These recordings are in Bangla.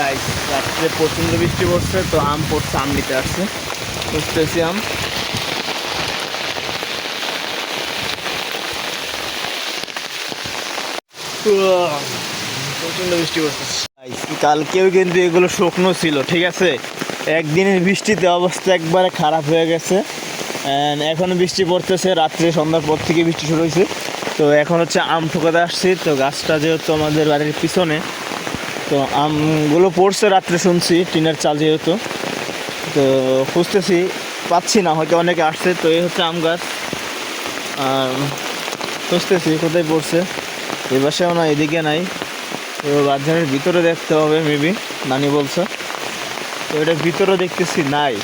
গাইস, রাত্রে প্রচণ্ড বৃষ্টি পড়ছে, তো আম পড়ছে, আম নিতে আসছে, বুঝতেছি আম। প্রচণ্ড বৃষ্টি পড়ছে। কালকেও কিন্তু এগুলো শুকনো ছিল, ঠিক আছে। একদিনের বৃষ্টিতে অবস্থা একবারে খারাপ হয়ে গেছে। এখনও বৃষ্টি পড়তেছে, রাত্রে সন্ধ্যার পর থেকে বৃষ্টি শুরু হয়েছে। তো এখন হচ্ছে আম ঠোকাতে আসছি। তো গাছটা যেহেতু আমাদের বাড়ির পিছনে, তো আমগুলো পড়ছে রাত্রে, শুনছি টিনের চাল যেহেতু। তো খুঁজতেছি, পাচ্ছি না, হয়তো অনেকে আসছে। তো এই হচ্ছে আম গাছ, আর খুঁজতেছি কোথায় পড়ছে। এ বাসাও না, এদিকে নাই। তো বাজারের ভিতরে দেখতে হবে মেবি, নানি বলছে। তো এটার ভিতরে দেখতেছি নাই।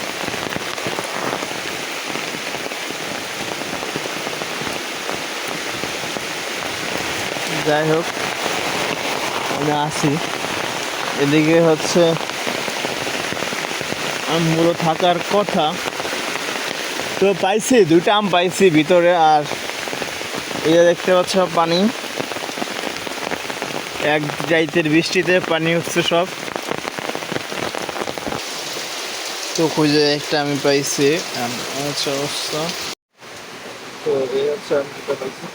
যাই হোক, আমি আসি। এদিকে হচ্ছে আমগুলো থাকার কথা। তো পাইছি, দুইটা আম পাইছি ভিতরে। আর এই যে দেখতে পাচ্ছ পানি, এক রাইতের বৃষ্টিতে পানি হচ্ছে সব। তো খুঁজে একটা আমি পাইছি, হচ্ছে অবস্থা। তো এই হচ্ছে আমি পাইছি।